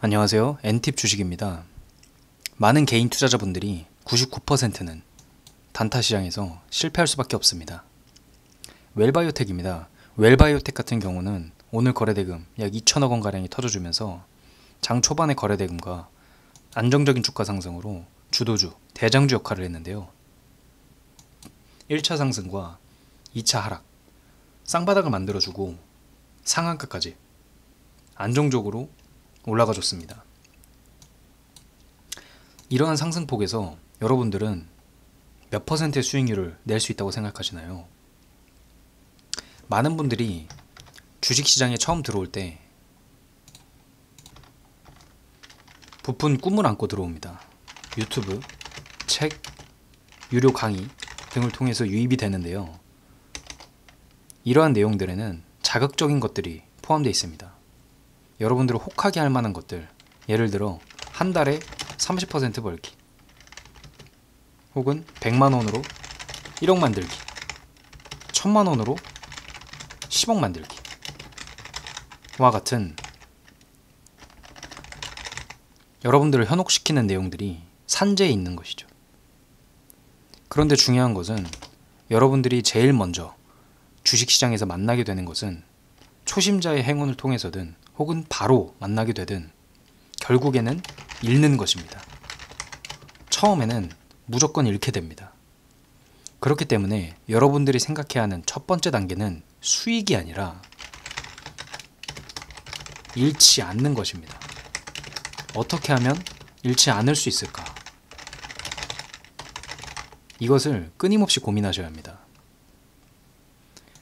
안녕하세요. N팁 주식입니다. 많은 개인 투자자분들이 99%는 단타 시장에서 실패할 수밖에 없습니다. 웰바이오텍입니다. 웰바이오텍 같은 경우는 오늘 거래대금 약 2천억 원가량이 터져주면서 장 초반의 거래대금과 안정적인 주가 상승으로 주도주, 대장주 역할을 했는데요. 1차 상승과 2차 하락, 쌍바닥을 만들어주고 상한가까지 안정적으로 올라가 줬습니다. 이러한 상승폭에서 여러분들은 몇 퍼센트의 수익률을 낼 수 있다고 생각하시나요? 많은 분들이 주식시장에 처음 들어올 때 부푼 꿈을 안고 들어옵니다. 유튜브, 책, 유료 강의 등을 통해서 유입이 되는데요. 이러한 내용들에는 자극적인 것들이 포함되어 있습니다. 여러분들을 혹하게 할 만한 것들, 예를 들어 한 달에 30% 벌기, 혹은 100만 원으로 1억 만들기, 1000만 원으로 10억 만들기 와 같은 여러분들을 현혹시키는 내용들이 산재해 있는 것이죠. 그런데 중요한 것은 여러분들이 제일 먼저 주식시장에서 만나게 되는 것은 초심자의 행운을 통해서든 혹은 바로 만나게 되든 결국에는 잃는 것입니다. 처음에는 무조건 잃게 됩니다. 그렇기 때문에 여러분들이 생각해야 하는 첫 번째 단계는 수익이 아니라 잃지 않는 것입니다. 어떻게 하면 잃지 않을 수 있을까? 이것을 끊임없이 고민하셔야 합니다.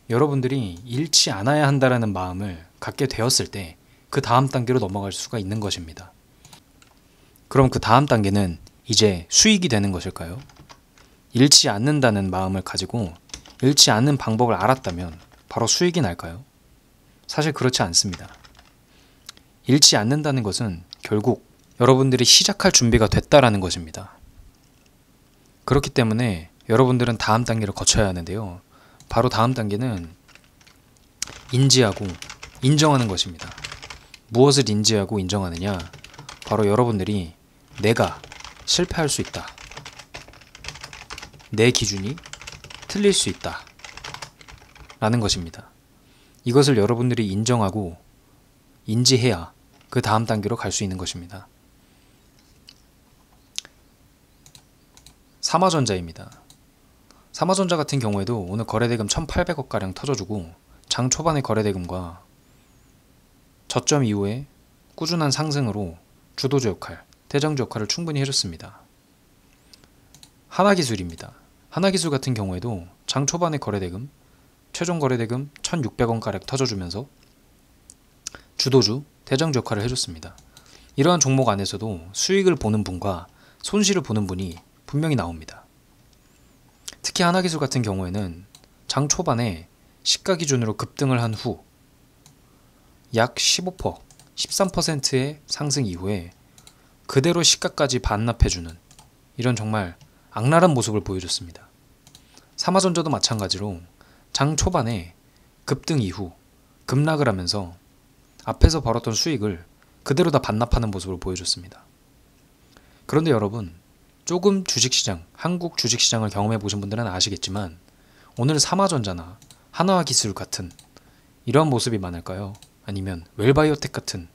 여러분들이 잃지 않아야 한다는 마음을 갖게 되었을 때 그 다음 단계로 넘어갈 수가 있는 것입니다. 그럼 그 다음 단계는 이제 수익이 되는 것일까요? 잃지 않는다는 마음을 가지고 잃지 않는 방법을 알았다면 바로 수익이 날까요? 사실 그렇지 않습니다. 잃지 않는다는 것은 결국 여러분들이 시작할 준비가 됐다라는 것입니다. 그렇기 때문에 여러분들은 다음 단계를 거쳐야 하는데요. 바로 다음 단계는 인지하고 인정하는 것입니다. 무엇을 인지하고 인정하느냐? 바로 여러분들이 내가 실패할 수 있다. 내 기준이 틀릴 수 있다. 라는 것입니다. 이것을 여러분들이 인정하고 인지해야 그 다음 단계로 갈 수 있는 것입니다. 삼화전자입니다. 삼화전자 같은 경우에도 오늘 거래대금 1,800억가량 터져주고 장 초반의 거래대금과 저점 이후에 꾸준한 상승으로 주도주 역할, 대장주 역할을 충분히 해줬습니다. 하나기술입니다. 하나기술 같은 경우에도 장 초반의 거래대금, 최종 거래대금 1,600원가량 터져주면서 주도주, 대장주 역할을 해줬습니다. 이러한 종목 안에서도 수익을 보는 분과 손실을 보는 분이 분명히 나옵니다. 특히 하나기술 같은 경우에는 장 초반에 시가 기준으로 급등을 한 후 약 15%, 13%의 상승 이후에 그대로 시가까지 반납해주는 이런 정말 악랄한 모습을 보여줬습니다. 삼화전자도 마찬가지로 장 초반에 급등 이후 급락을 하면서 앞에서 벌었던 수익을 그대로 다 반납하는 모습을 보여줬습니다. 그런데 여러분, 조금 주식시장, 한국 주식시장을 경험해 보신 분들은 아시겠지만 오늘 삼화전자나 하나화기술 같은 이런 모습이 많을까요? 아니면 웰바이오텍 같은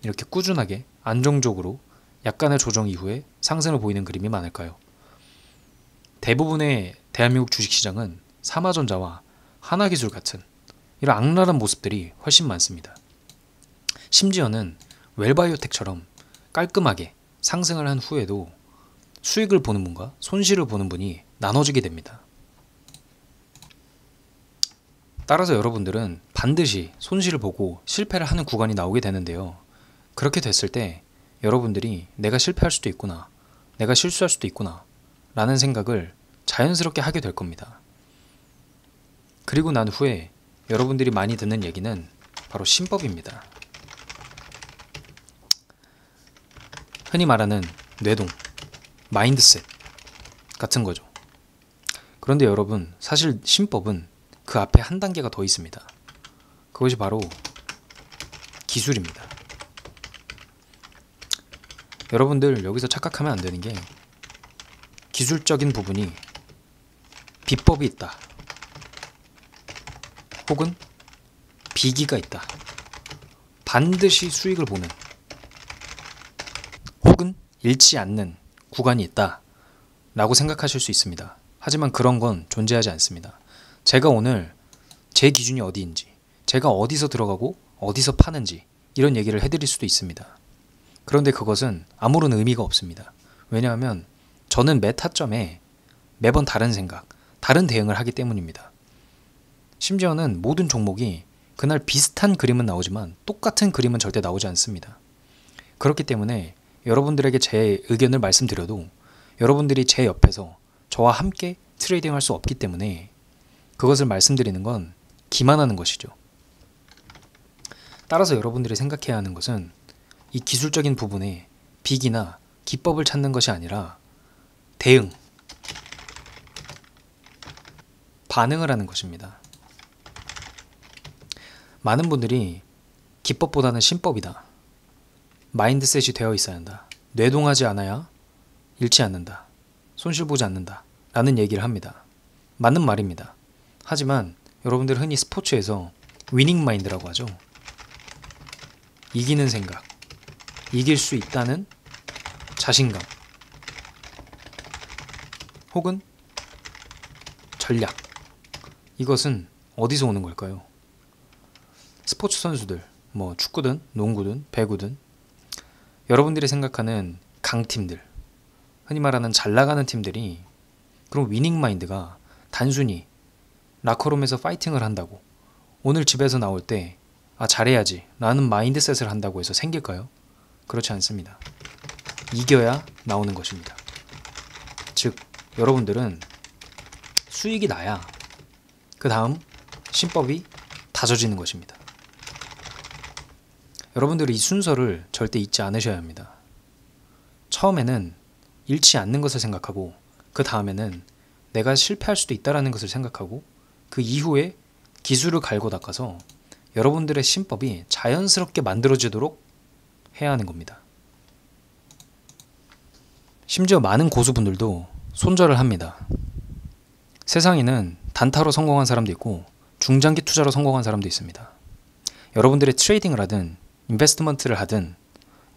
이렇게 꾸준하게 안정적으로 약간의 조정 이후에 상승을 보이는 그림이 많을까요? 대부분의 대한민국 주식시장은 삼화전자와 하나기술 같은 이런 악랄한 모습들이 훨씬 많습니다. 심지어는 웰바이오텍처럼 깔끔하게 상승을 한 후에도 수익을 보는 분과 손실을 보는 분이 나눠지게 됩니다. 따라서 여러분들은 반드시 손실을 보고 실패를 하는 구간이 나오게 되는데요. 그렇게 됐을 때 여러분들이 내가 실패할 수도 있구나, 내가 실수할 수도 있구나 라는 생각을 자연스럽게 하게 될 겁니다. 그리고 난 후에 여러분들이 많이 듣는 얘기는 바로 신법입니다. 흔히 말하는 뇌동, 마인드셋 같은 거죠. 그런데 여러분, 사실 신법은 그 앞에 한 단계가 더 있습니다. 그것이 바로 기술입니다. 여러분들 여기서 착각하면 안 되는 게 기술적인 부분이 비법이 있다. 혹은 비기가 있다. 반드시 수익을 보는 혹은 잃지 않는 구간이 있다 라고 생각하실 수 있습니다. 하지만 그런 건 존재하지 않습니다. 제가 오늘 제 기준이 어디인지, 제가 어디서 들어가고 어디서 파는지 이런 얘기를 해드릴 수도 있습니다. 그런데 그것은 아무런 의미가 없습니다. 왜냐하면 저는 매 타점에 매번 다른 생각, 다른 대응을 하기 때문입니다. 심지어는 모든 종목이 그날 비슷한 그림은 나오지만 똑같은 그림은 절대 나오지 않습니다. 그렇기 때문에 여러분들에게 제 의견을 말씀드려도 여러분들이 제 옆에서 저와 함께 트레이딩 할 수 없기 때문에 그것을 말씀드리는 건 기만하는 것이죠. 따라서 여러분들이 생각해야 하는 것은 이 기술적인 부분에 빅이나 기법을 찾는 것이 아니라 대응, 반응을 하는 것입니다. 많은 분들이 기법보다는 신법이다. 마인드셋이 되어 있어야 한다. 뇌동하지 않아야 잃지 않는다. 손실 보지 않는다. 라는 얘기를 합니다. 맞는 말입니다. 하지만 여러분들 흔히 스포츠에서 위닝 마인드라고 하죠. 이기는 생각, 이길 수 있다는 자신감, 혹은 전략. 이것은 어디서 오는 걸까요? 스포츠 선수들, 뭐 축구든 농구든 배구든 여러분들이 생각하는 강팀들, 흔히 말하는 잘 나가는 팀들이 그런 위닝 마인드가 단순히 라커룸에서 파이팅을 한다고 오늘 집에서 나올 때 잘해야지 라는 마인드셋을 한다고 해서 생길까요? 그렇지 않습니다. 이겨야 나오는 것입니다. 즉 여러분들은 수익이 나야 그 다음 신법이 다져지는 것입니다. 여러분들이 이 순서를 절대 잊지 않으셔야 합니다. 처음에는 잃지 않는 것을 생각하고 그 다음에는 내가 실패할 수도 있다는 것을 생각하고 그 이후에 기술을 갈고 닦아서 여러분들의 신법이 자연스럽게 만들어지도록 해야 하는 겁니다. 심지어 많은 고수분들도 손절을 합니다. 세상에는 단타로 성공한 사람도 있고 중장기 투자로 성공한 사람도 있습니다. 여러분들의 트레이딩을 하든 인베스트먼트를 하든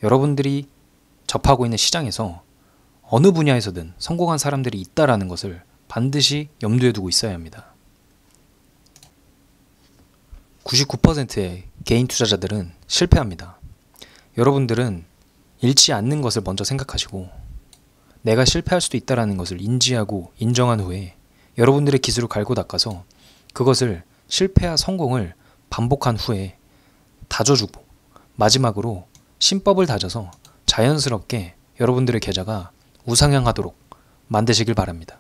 여러분들이 접하고 있는 시장에서 어느 분야에서든 성공한 사람들이 있다라는 것을 반드시 염두에 두고 있어야 합니다. 99%의 개인 투자자들은 실패합니다. 여러분들은 잃지 않는 것을 먼저 생각하시고 내가 실패할 수도 있다는 것을 인지하고 인정한 후에 여러분들의 기술을 갈고 닦아서 그것을 실패와 성공을 반복한 후에 다져주고 마지막으로 신법을 다져서 자연스럽게 여러분들의 계좌가 우상향하도록 만드시길 바랍니다.